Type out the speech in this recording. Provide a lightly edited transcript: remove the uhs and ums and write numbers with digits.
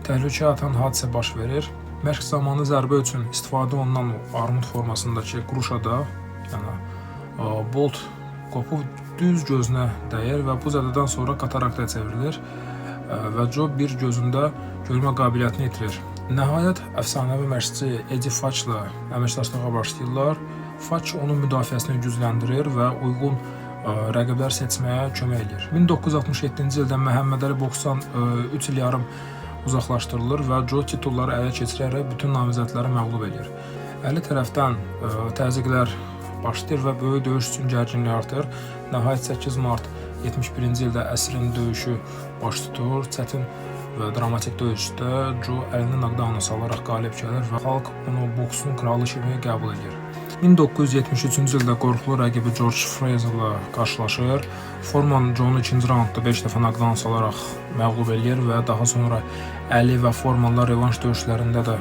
təhlükə atan hadisə baş verir. Məşq zamanı zərbə üçün istifadə olunan armud formasındakı quruşada, yəni bolt qopub düz gözünə dəyir və bu zədədən sonra kataraktaya çevrilir və Joe bir gözündə görmə qabiliyyətini itirir. Nəhayət, əfsanəvi məşqçi Eddie Futch'la əməkdaşlığa başlayırlar. Futch onun müdafiəsini gücləndirir və uyğun rəqiblər seçməyə kömək edir. 1967-ci ildə Məhəmməd Əli boksdan 3 il yarım uzaqlaşdırılır və Joe titulları ələ keçirərək bütün namizədləri məğlub edir. Əli tərəfdən təzyiqlər başlayır və böyük döyüş üçün gərginlik artır. Nəhayət 8 mart 71-ci ildə əsrin döyüşü baş tutur. Çətin və dramatik döyüşdə Joe əlini knockdown salaraq qalib gəlir və xalq onu boksun kralı kimi qəbul edir. 1973-cü ildə qorxulu rəqibi George Fraser'la qarşılaşır. Foreman Joe'nu ikinci raundda 5 dəfə knockdown salaraq məğlub edir və daha sonra Əli və Foreman'la revanş döyüşlərində də